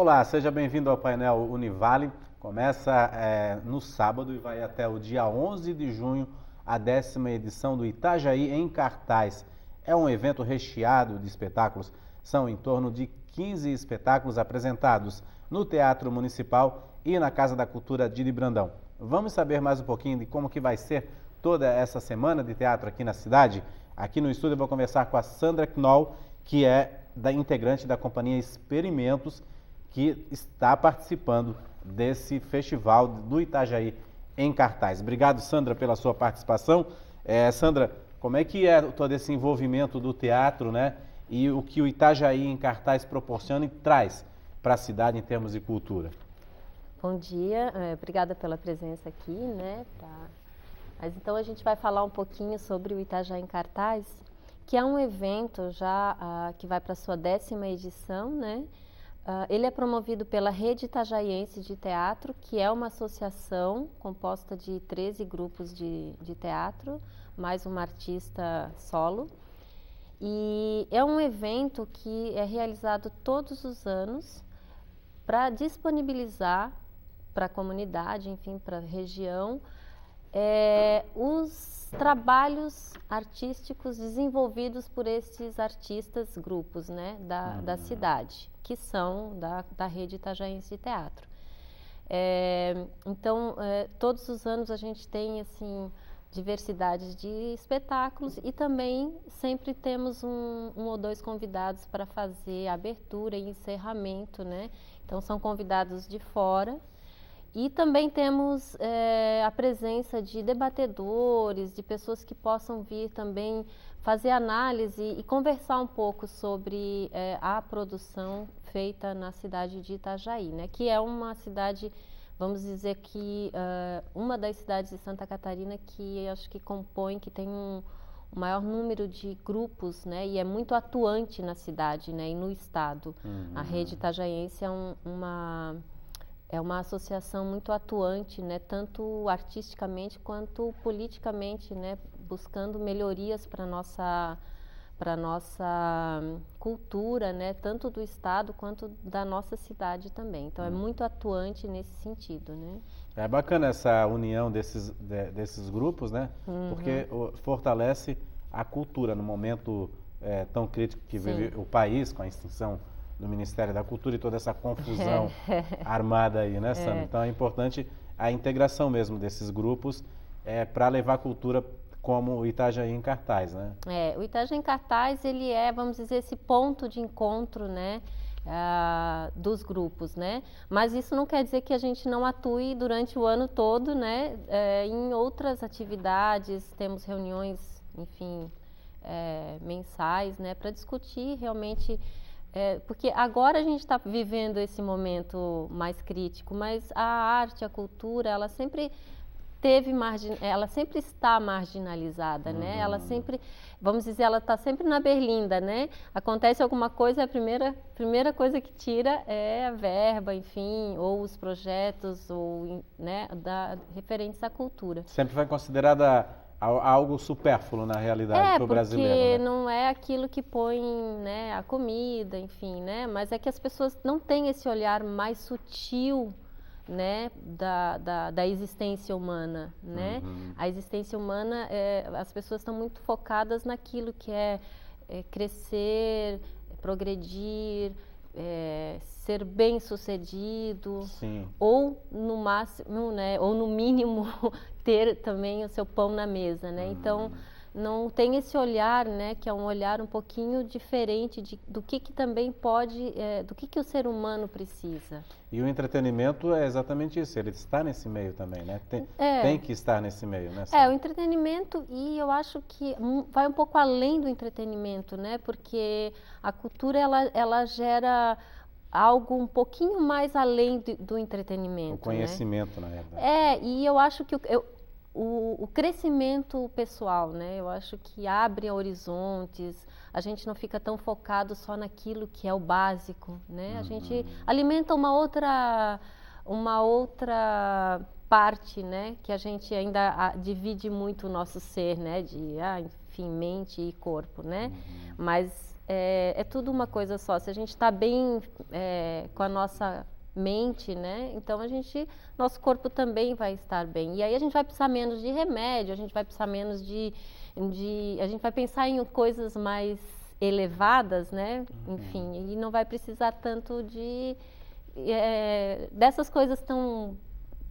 Olá, seja bem-vindo ao painel Univale. Começa no sábado e vai até o dia 11 de junho a 10ª edição do Itajaí em Cartaz. É um evento recheado de espetáculos. São em torno de 15 espetáculos apresentados no Teatro Municipal e na Casa da Cultura Didi Brandão. Vamos saber mais um pouquinho de como que vai ser toda essa semana de teatro aqui na cidade? Aqui no estúdio eu vou conversar com a Sandra Knoll, que é integrante da companhia Experimentos, que está participando desse festival do Itajaí em Cartaz. Obrigado, Sandra, pela sua participação. Sandra, como é que é todo esse envolvimento do teatro, né? E o que o Itajaí em Cartaz proporciona e traz para a cidade em termos de cultura? Bom dia, obrigada pela presença aqui, né? Mas então a gente vai falar um pouquinho sobre o Itajaí em Cartaz, que é um evento já que vai para a sua 10ª edição, né? Ele é promovido pela Rede Itajaiense de Teatro, que é uma associação composta de 13 grupos de teatro, mais uma artista solo. E é um evento que é realizado todos os anos para disponibilizar para a comunidade, enfim, para a região, os trabalhos artísticos desenvolvidos por esses artistas, grupos, né, da cidade, que são da Rede Itajaiense de Teatro. Então, todos os anos a gente tem, assim, diversidade de espetáculos e também sempre temos um ou dois convidados para fazer abertura e encerramento, né? Então, são convidados de fora. E também temos a presença de debatedores, de pessoas que possam vir também fazer análise e conversar um pouco sobre a produção feita na cidade de Itajaí, né? Que é uma cidade, vamos dizer que uma das cidades de Santa Catarina que acho que compõe, que tem um maior número de grupos, né? E é muito atuante na cidade, né? E no estado. A Rede Itajaiense é uma associação muito atuante, né, tanto artisticamente quanto politicamente, né, buscando melhorias para nossa cultura, né, tanto do estado quanto da nossa cidade também. Então é muito atuante nesse sentido, né? É bacana essa união desses grupos, né? Porque fortalece a cultura no momento tão crítico que vive o país, com a extinção do Ministério da Cultura e toda essa confusão armada aí, né, Sandra? Então é importante a integração mesmo desses grupos para levar a cultura como o Itajaí em Cartaz, né? O Itajaí em Cartaz, ele vamos dizer, esse ponto de encontro, né, dos grupos, né? Mas isso não quer dizer que a gente não atue durante o ano todo, né, em outras atividades, temos reuniões, enfim, mensais, né, para discutir realmente. Porque agora a gente está vivendo esse momento mais crítico, mas a arte, a cultura, ela sempre ela sempre está marginalizada, né? Ela sempre, vamos dizer, ela está sempre na berlinda, né? Acontece alguma coisa, a primeira coisa que tira é a verba, enfim, ou os projetos, ou, né, referentes à cultura. Sempre foi considerada algo supérfluo na realidade para o brasileiro, né? Porque não é aquilo que põe, né, a comida, enfim, né? Mas é que as pessoas não têm esse olhar mais sutil, né, da existência humana, né? A existência humana, as pessoas estão muito focadas naquilo que é crescer, progredir, ser bem-sucedido, ou no máximo, né, ou no mínimo ter também o seu pão na mesa, né? Então não tem esse olhar, né, que é um olhar um pouquinho diferente do que também pode, do que o ser humano precisa. E o entretenimento é exatamente isso, ele está nesse meio também, né? Tem que estar nesse meio, né? O entretenimento, e eu acho que vai um pouco além do entretenimento, né? Porque a cultura, ela gera algo um pouquinho mais além do entretenimento. O conhecimento, né? Na verdade. E eu acho que o crescimento pessoal, né? Eu acho que abre horizontes, a gente não fica tão focado só naquilo que é o básico, né? A gente alimenta uma outra parte, né? Que a gente ainda divide muito o nosso ser, né? Enfim, mente e corpo, né? Mas é tudo uma coisa só. Se a gente está bem com a nossa mente, né? Então nosso corpo também vai estar bem. E aí a gente vai precisar menos de remédio, a gente vai precisar menos a gente vai pensar em coisas mais elevadas, né? Enfim, e não vai precisar tanto dessas coisas tão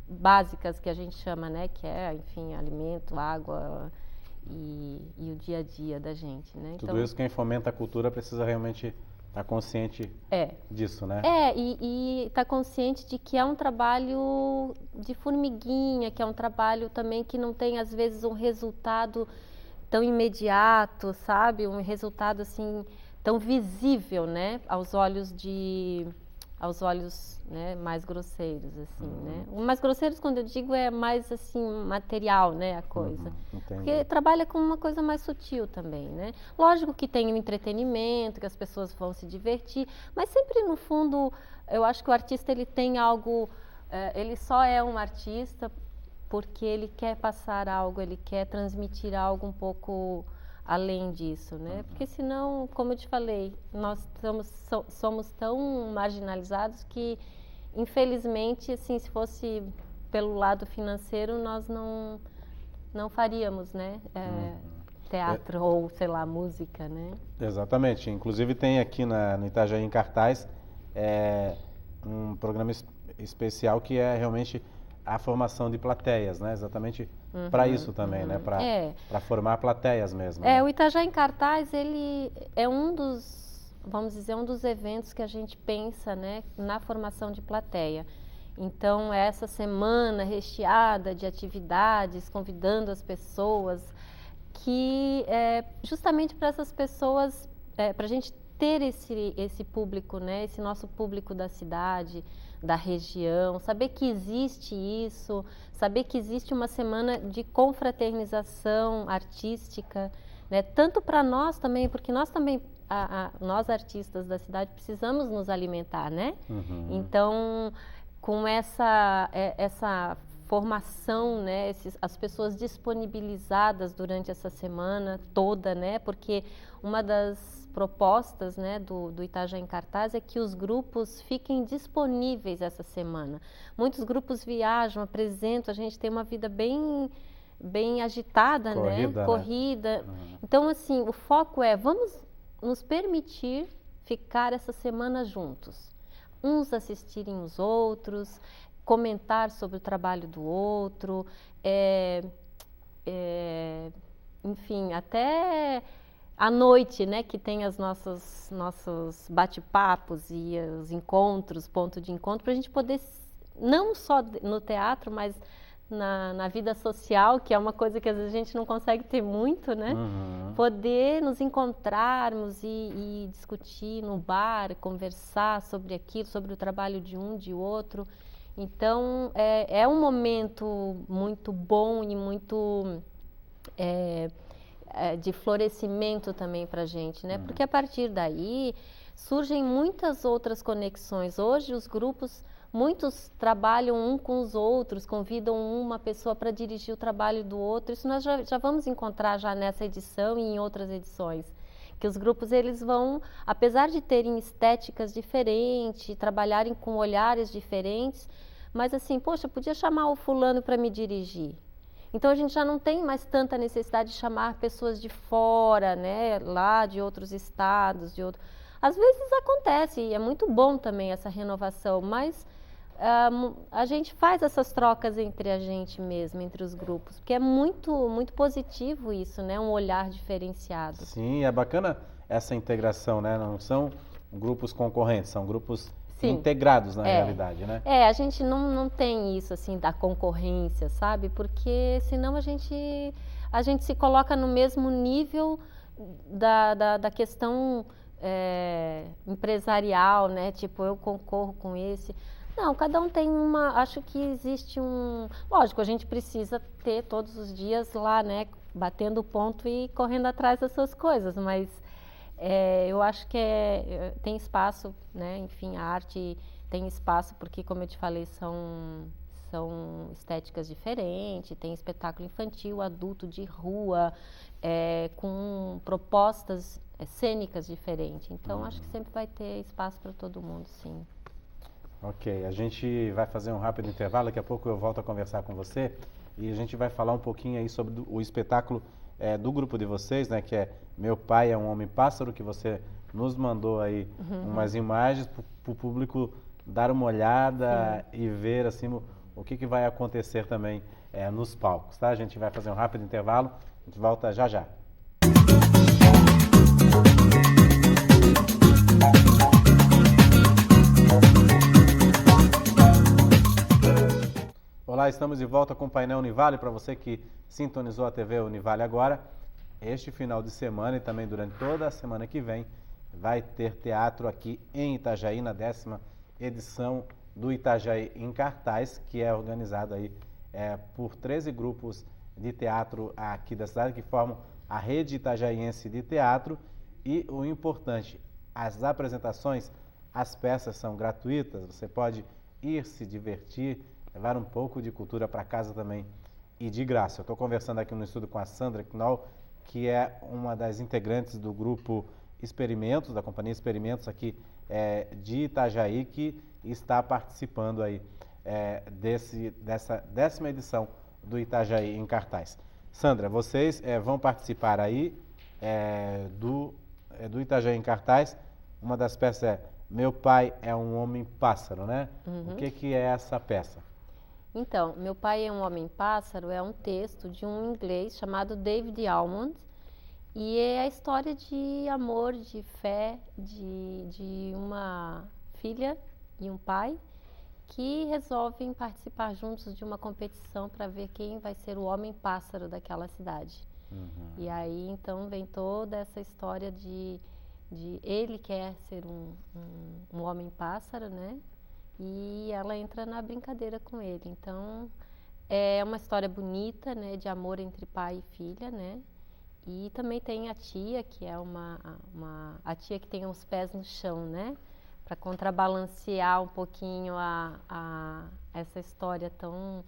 básicas que a gente chama, né? Que é, enfim, alimento, água e o dia a dia da gente, né? Tudo isso quem fomenta a cultura precisa realmente estar consciente disso, né? E estar consciente de que é um trabalho de formiguinha, que é um trabalho também que não tem, às vezes, um resultado tão imediato, sabe? Um resultado, assim, tão visível, né? Aos olhos, né, mais grosseiros, assim, né? O mais grosseiros, quando eu digo, é mais, assim, material, né, a coisa. Porque trabalha com uma coisa mais sutil também, né? Lógico que tem o entretenimento, que as pessoas vão se divertir, mas sempre, no fundo, eu acho que o artista, ele tem algo, ele só é um artista porque ele quer passar algo, ele quer transmitir algo um pouco além disso, né? Porque senão, como eu te falei, nós somos tão marginalizados que, infelizmente, assim, se fosse pelo lado financeiro, nós não faríamos, né? Teatro ou, sei lá, música, né? Exatamente. Inclusive tem aqui no Itajaí em cartaz um programa especial que é realmente a formação de plateias, né? Exatamente para isso também, né? Para formar plateias mesmo. Né? O Itajaí em cartaz, ele é vamos dizer, um dos eventos que a gente pensa, né, na formação de plateia. Então, essa semana recheada de atividades, convidando as pessoas, que justamente para essas pessoas, para a gente ter esse público, né, esse nosso público da cidade, da região, saber que existe isso, saber que existe uma semana de confraternização artística, né? Tanto para nós também, porque nós também, nós artistas da cidade, precisamos nos alimentar, né? Então, com essa formação, né? As pessoas disponibilizadas durante essa semana toda, né? Porque uma das propostas, né, do Itajaí em cartaz é que os grupos fiquem disponíveis essa semana. Muitos grupos viajam, apresentam, a gente tem uma vida bem agitada, corrida, né? Corrida. Então, assim, o foco vamos nos permitir ficar essa semana juntos. Uns assistirem os outros, comentar sobre o trabalho do outro, enfim, até à noite, né, que tem os nossos bate-papos e os encontros, ponto de encontro, para a gente poder, não só no teatro, mas na vida social, que é uma coisa que às vezes a gente não consegue ter muito, né? Poder nos encontrarmos e discutir no bar, conversar sobre aquilo, sobre o trabalho de um, de outro. Então, é um momento muito bom e muito de florescimento também para a gente, né? Porque a partir daí surgem muitas outras conexões. Hoje os grupos, muitos trabalham um com os outros, convidam uma pessoa para dirigir o trabalho do outro. Isso nós já vamos encontrar já nessa edição e em outras edições. Que os grupos, eles vão, apesar de terem estéticas diferentes, trabalharem com olhares diferentes, mas assim, poxa, podia chamar o fulano para me dirigir. Então a gente já não tem mais tanta necessidade de chamar pessoas de fora, né, lá de outros estados, Às vezes acontece, e é muito bom também essa renovação, mas a gente faz essas trocas entre a gente mesmo, entre os grupos, porque é muito, muito positivo isso, né, um olhar diferenciado. Sim, é bacana essa integração, né, não são grupos concorrentes, são grupos integrados na realidade, né? A gente não tem isso, assim, da concorrência, sabe? Porque senão a gente se coloca no mesmo nível da questão empresarial, né? Tipo, eu concorro com esse. Não, cada um tem acho que existe lógico, a gente precisa ter todos os dias lá, né? Batendo ponto e correndo atrás das suas coisas, mas eu acho que tem espaço, né? Enfim, a arte tem espaço porque, como eu te falei, são estéticas diferentes, tem espetáculo infantil, adulto, de rua, com propostas cênicas diferentes. Então, acho que sempre vai ter espaço para todo mundo, sim. Ok, a gente vai fazer um rápido intervalo, daqui a pouco eu volto a conversar com você e a gente vai falar um pouquinho aí sobre o espetáculo do grupo de vocês, né, que é Meu Pai é um Homem-Pássaro, que você nos mandou aí umas imagens para o público dar uma olhada e ver assim o que vai acontecer também nos palcos, tá? A gente vai fazer um rápido intervalo, a gente volta já já. Olá, estamos de volta com o painel Univale. Para você que sintonizou a TV Univale agora, este final de semana e também durante toda a semana que vem, vai ter teatro aqui em Itajaí, na 10ª edição do Itajaí em Cartaz, que é organizado aí por 13 grupos de teatro aqui da cidade, que formam a rede itajaiense de teatro. E o importante, as apresentações, as peças são gratuitas, você pode ir se divertir, levar um pouco de cultura para casa também e de graça. Eu estou conversando aqui no estúdio com a Sandra Knoll, que é uma das integrantes do grupo Experimentos, da companhia Experimentos aqui de Itajaí, que está participando aí dessa 10ª edição do Itajaí em Cartaz. Sandra, vocês vão participar aí do Itajaí em Cartaz. Uma das peças é Meu Pai é um Homem-Pássaro, né? O que é essa peça? Então, Meu Pai é um Homem-Pássaro é um texto de um inglês chamado David Almond, e é a história de amor, de fé, de uma filha e um pai que resolvem participar juntos de uma competição para ver quem vai ser o homem-pássaro daquela cidade. E aí, então, vem toda essa história de ele quer ser um homem-pássaro, né? E ela entra na brincadeira com ele. Então, é uma história bonita, né, de amor entre pai e filha, né? E também tem a tia, que é a tia que tem os pés no chão, né? Para contrabalancear um pouquinho essa história tão,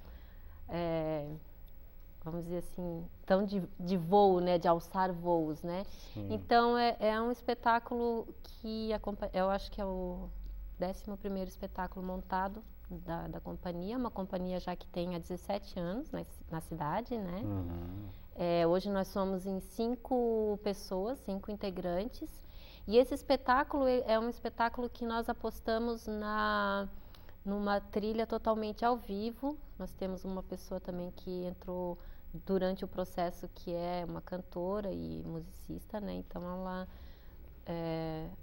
vamos dizer assim, tão de voo, né? De alçar voos, né? Sim. Então, é um espetáculo que eu acho que é o 11º espetáculo montado da companhia, uma companhia já que tem há 17 anos na cidade, né? Hoje nós somos em 5 pessoas, 5 integrantes, e esse espetáculo é um espetáculo que nós apostamos numa trilha totalmente ao vivo. Nós temos uma pessoa também que entrou durante o processo, que é uma cantora e musicista, né? Então ela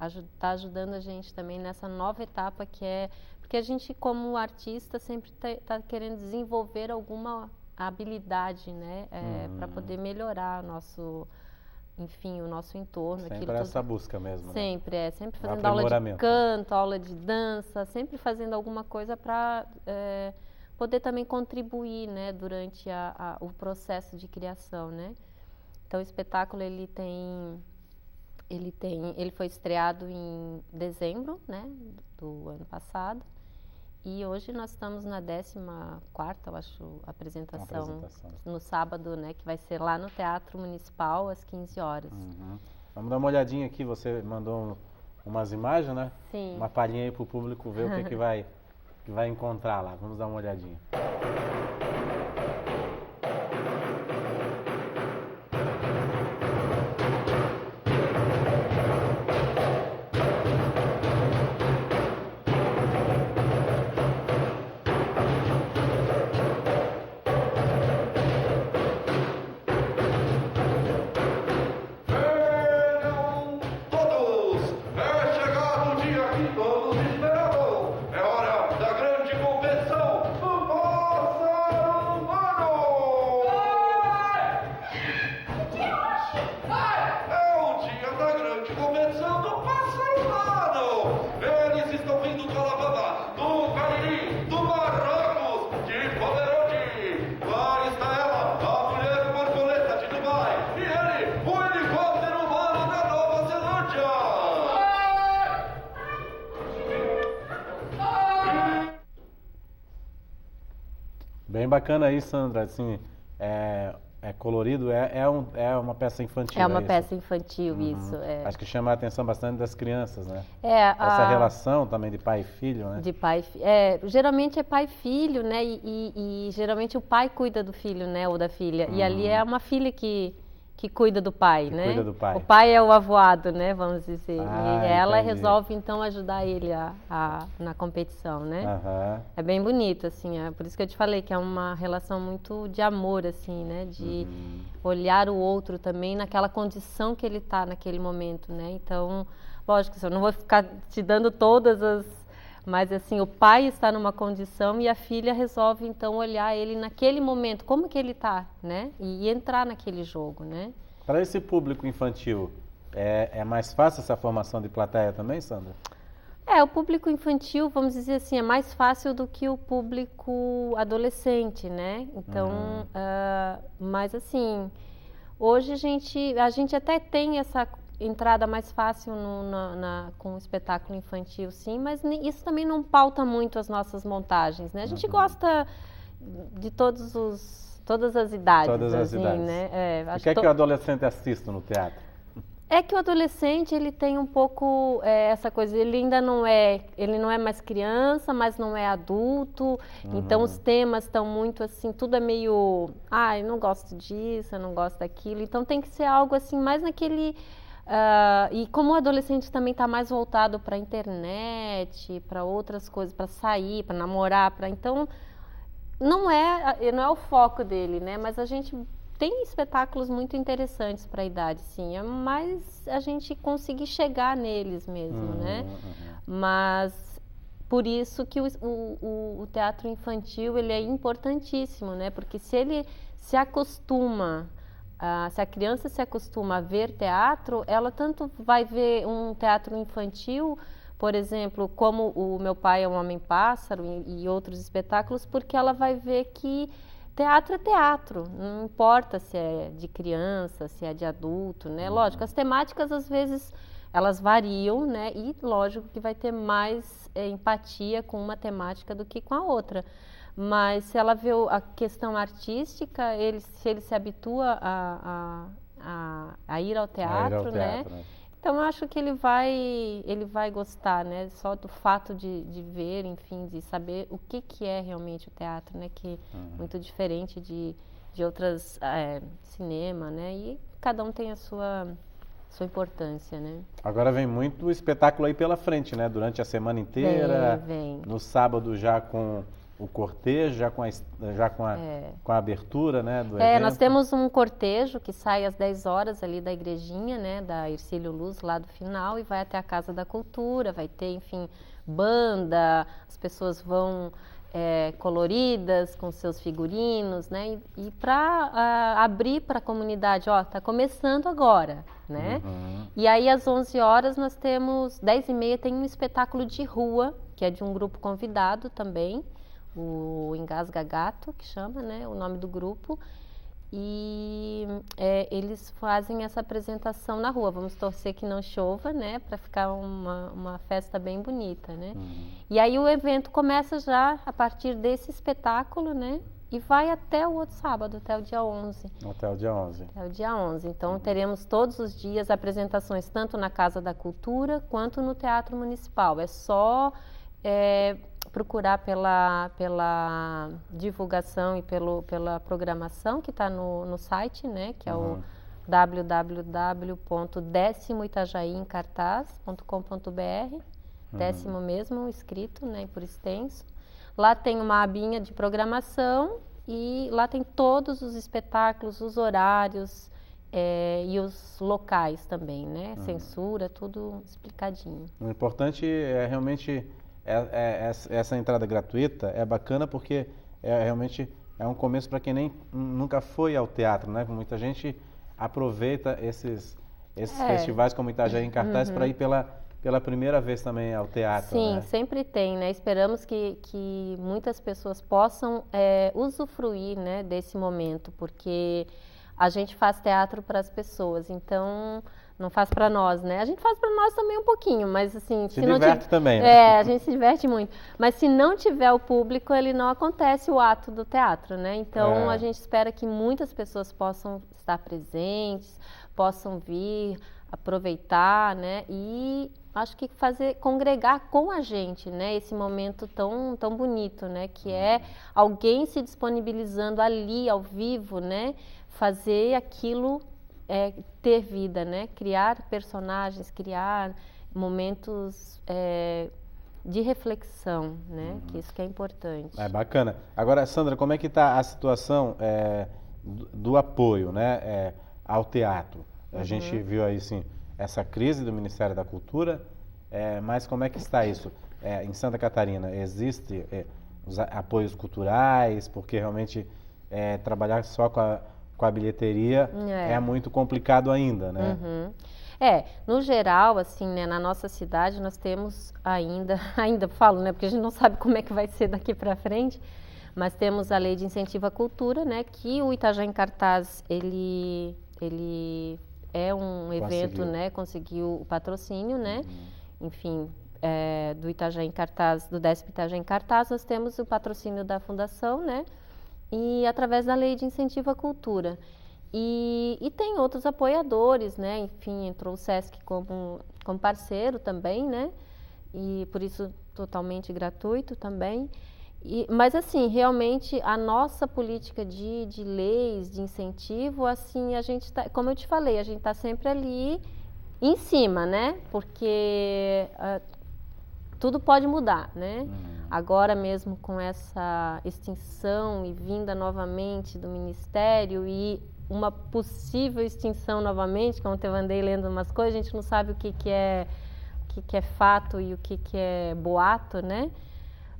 está ajudando a gente também nessa nova etapa porque a gente, como artista, sempre está querendo desenvolver alguma habilidade, né, para poder melhorar o nosso entorno. Sempre essa busca mesmo, sempre, né? Sempre fazendo aula de canto, aula de dança, sempre fazendo alguma coisa para poder também contribuir, né, durante o processo de criação, né? Então, o espetáculo ele foi estreado em dezembro, né, do ano passado, e hoje nós estamos na 14ª, eu acho, apresentação no sábado, né, que vai ser lá no Teatro Municipal às 15 horas. Vamos dar uma olhadinha aqui, você mandou umas imagens, né? Sim. Uma palhinha aí para o público ver o que vai encontrar lá. Vamos dar uma olhadinha. Todos esperavam, é hora da grande competição do Pássaro! Bem bacana aí, Sandra, assim, é colorido, é uma peça infantil. É uma peça infantil, isso. Acho que chama a atenção bastante das crianças, né? Essa relação também de pai e filho, né? De pai, geralmente é pai e filho, né? E geralmente o pai cuida do filho, né? Ou da filha. E ali é uma filha que cuida do pai, né? Cuida do pai. O pai é o avoado, né? Vamos dizer. Ah, e ela entendi. resolve então ajudar ele na competição, né? É bem bonito, assim. Por isso que eu te falei que é uma relação muito de amor, assim, né? De olhar o outro também naquela condição que ele está naquele momento, né? Então, lógico, eu não vou ficar te dando todas as... Mas, assim, o pai está numa condição e a filha resolve, então, olhar ele naquele momento, como que ele está, né? E entrar naquele jogo, né? Para esse público infantil, é mais fácil essa formação de plateia também, Sandra? O público infantil, vamos dizer assim, é mais fácil do que o público adolescente, né? Então, mas assim, hoje a gente até tem essa entrada mais fácil com o espetáculo infantil, sim, mas isso também não pauta muito as nossas montagens, né? A gente gosta de todas as idades. Todas as assim, idades. Né? O que é que o adolescente assiste no teatro? É que o adolescente, ele tem um pouco essa coisa, ele não é mais criança, mas não é adulto, então os temas estão muito assim, tudo é meio, eu não gosto disso, eu não gosto daquilo, então tem que ser algo assim, mais naquele... e como o adolescente também está mais voltado para a internet, para outras coisas, para sair, para namorar, então não é o foco dele, né? Mas a gente tem espetáculos muito interessantes para a idade, sim. É mais a gente conseguir chegar neles mesmo, né? Mas por isso que o teatro infantil ele é importantíssimo, né? Porque se ele se acostuma se a criança se acostuma a ver teatro, ela tanto vai ver um teatro infantil, por exemplo, como o Meu Pai é um Homem-Pássaro e outros espetáculos, porque ela vai ver que teatro é teatro, não importa se é de criança, se é de adulto, né? Lógico, as temáticas às vezes elas variam, né? E lógico que vai ter mais empatia com uma temática do que com a outra. Mas se ela vê a questão artística, se ele se habitua a ir ao teatro, né? Então eu acho que ele vai gostar, né? Só do fato de ver, enfim, de saber o que é realmente o teatro, né? Que é muito diferente de outras cinema, né? E cada um tem a sua importância, né? Agora vem muito espetáculo aí pela frente, né? Durante a semana inteira. Vem. No sábado já com o cortejo, já com a abertura, né, do evento. Nós temos um cortejo que sai às 10 horas ali da igrejinha, né, da Hercílio Luz, lá do final, e vai até a Casa da Cultura, vai ter, enfim, banda, as pessoas vão coloridas, com seus figurinos, né, e para abrir para a comunidade, está começando agora, né. E aí às 11 horas nós temos, 10h30 tem um espetáculo de rua, que é de um grupo convidado também, o Engasga Gato, que chama, né, o nome do grupo, e eles fazem essa apresentação na rua. Vamos torcer que não chova, né, para ficar uma festa bem bonita, né. E aí o evento começa já a partir desse espetáculo, né, e vai até o outro sábado, até o dia 11. Até o dia 11. Até o dia 11. Então teremos todos os dias apresentações, tanto na Casa da Cultura quanto no Teatro Municipal. É só procurar pela divulgação e pela programação que está no site, né, que é o www.decimoitajaiemcartaz.com.br, décimo mesmo escrito, né, por extenso. Lá tem uma abinha de programação e lá tem todos os espetáculos, os horários e os locais também, né, censura, tudo explicadinho. O importante é realmente essa entrada gratuita é bacana porque realmente é um começo para quem nunca foi ao teatro, né? Muita gente aproveita esses festivais como Itajaí em Cartaz para ir pela primeira vez também ao teatro. Sim, né? Sempre tem, né? Esperamos que muitas pessoas possam usufruir, né, desse momento, porque a gente faz teatro para as pessoas, então não faz para nós, né? A gente faz para nós também um pouquinho, mas assim... Se diverte também, né? É, a gente se diverte muito. Mas se não tiver o público, ele não acontece o ato do teatro, né? Então, a gente espera que muitas pessoas possam estar presentes, possam vir, aproveitar, né? E acho que congregar com a gente, né? Esse momento tão bonito, né? Que é alguém se disponibilizando ali, ao vivo, né? Fazer aquilo ter vida, né? Criar personagens, criar momentos de reflexão, né? Que isso que é importante. É bacana. Agora, Sandra, como é que está a situação do apoio, né? Ao teatro? A gente viu aí, sim, essa crise do Ministério da Cultura, mas como é que está isso? Em Santa Catarina, existe os apoios culturais? Porque realmente trabalhar só com a bilheteria é muito complicado ainda, né? No geral, assim, né, na nossa cidade nós temos ainda falo, né, porque a gente não sabe como é que vai ser daqui para frente, mas temos a Lei de Incentivo à Cultura, né, que o Itajá em Cartaz, ele é um evento, né, conseguiu o patrocínio, né, enfim, do Itajá em Cartaz, do 10º Itajá em Cartaz, nós temos o patrocínio da Fundação, né, e através da Lei de Incentivo à Cultura. E tem outros apoiadores, né? Enfim, entrou o SESC como parceiro também, né? E por isso totalmente gratuito também. Mas assim, realmente a nossa política de leis, de incentivo, assim, a gente tá, como eu te falei, a gente está sempre ali em cima, né? Porque tudo pode mudar, né? Agora mesmo com essa extinção e vinda novamente do Ministério e uma possível extinção novamente, como eu andei lendo umas coisas, a gente não sabe o que é fato e o que é boato, né?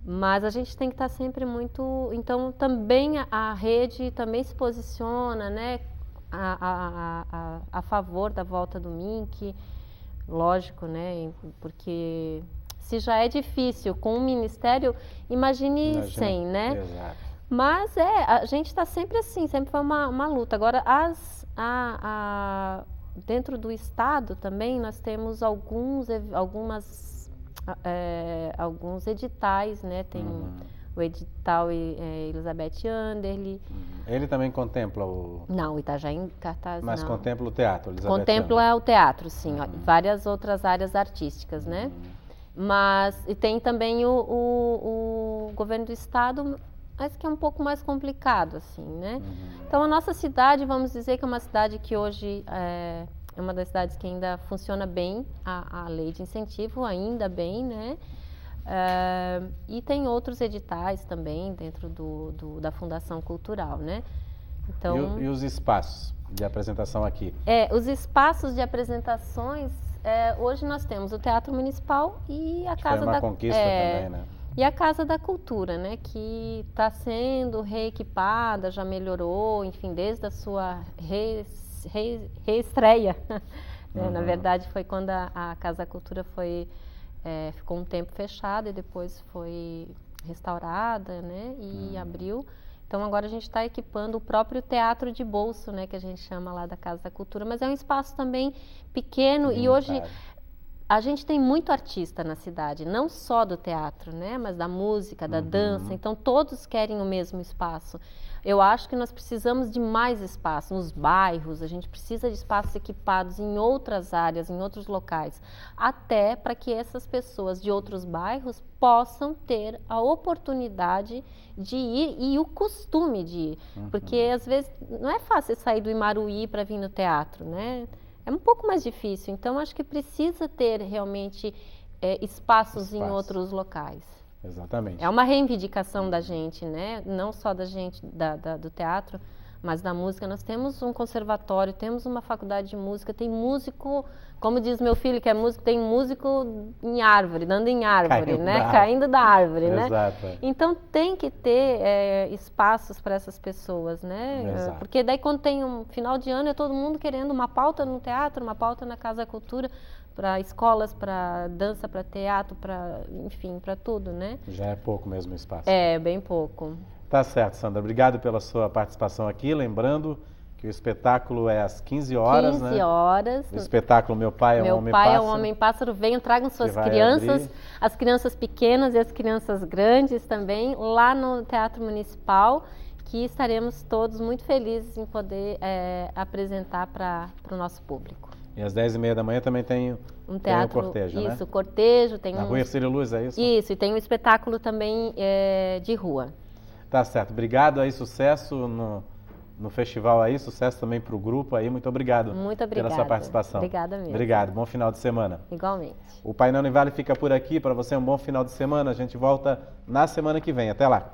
Mas a gente tem que estar sempre muito... Então, também a rede também se posiciona, né? A favor da volta do MINC, lógico, né? Porque se já é difícil com o Ministério, imagine sem, né? Exato. Mas a gente está sempre assim, sempre foi uma luta. Agora, dentro do Estado também nós temos alguns editais, né? Tem o edital Elizabeth Anderle. Ele também contempla o... Não, o Itajá em Cartaz Mas não. contempla o teatro, Elizabeth Contempla Anderle. o teatro, sim. Várias outras áreas artísticas, né? Mas e tem também o governo do Estado, mas que é um pouco mais complicado, assim, né? Então, a nossa cidade, vamos dizer que é uma cidade que hoje é uma das cidades que ainda funciona bem a lei de incentivo, ainda bem, né? E tem outros editais também dentro da Fundação Cultural, né? Então, E os espaços de apresentação aqui? Os espaços de apresentações, hoje nós temos o Teatro Municipal e a Casa Foi uma da... conquista também, né? E a Casa da Cultura, né, que está sendo reequipada, já melhorou, enfim, desde a sua reestreia. Na verdade, foi quando a Casa da Cultura ficou um tempo fechada e depois foi restaurada, né, e abriu. Então, agora a gente está equipando o próprio teatro de bolso, né, que a gente chama lá da Casa da Cultura, mas é um espaço também pequeno e hoje... A gente tem muito artista na cidade, não só do teatro, né, mas da música, da dança, então todos querem o mesmo espaço. Eu acho que nós precisamos de mais espaço nos bairros, a gente precisa de espaços equipados em outras áreas, em outros locais, até para que essas pessoas de outros bairros possam ter a oportunidade de ir e o costume de ir, porque às vezes não é fácil sair do Imaruí para vir no teatro, né? É um pouco mais difícil, então acho que precisa ter realmente espaços em outros locais. Exatamente. É uma reivindicação da gente, né? Não só da gente do teatro, mas da música. Nós temos um conservatório, temos uma faculdade de música, tem músico, como diz meu filho que é músico, tem músico em árvore, dando em árvore, caindo da árvore, né? Exato. Então tem que ter espaços para essas pessoas, né? Exato. Porque daí quando tem um final de ano é todo mundo querendo uma pauta no teatro, uma pauta na Casa da Cultura, para escolas, para dança, para teatro, para, enfim, para tudo, né? Já é pouco mesmo o espaço. É, bem pouco. Tá certo, Sandra. Obrigado pela sua participação aqui. Lembrando Que o espetáculo é às 15 horas, 15 né? horas. O espetáculo Meu Pai é um Homem Meu Pai Pássaro. é um Homem Pássaro. Venham, tragam suas vai crianças, abrir. as crianças pequenas e as crianças grandes também, lá no Teatro Municipal, que estaremos todos muito felizes em poder apresentar para o nosso público. E às 10h30 da manhã também tem Um teatro, o cortejo, né? isso, cortejo. Tem Na Rua Ercílio Luz, é isso? Isso, e tem um espetáculo também de rua. Tá certo. Obrigado aí, sucesso no festival aí, sucesso também para o grupo aí. Muito obrigado, Muito obrigada pela sua participação. Obrigada mesmo. Obrigado, bom final de semana. Igualmente. O Painel Univale fica por aqui. Para você, um bom final de semana. A gente volta na semana que vem. Até lá.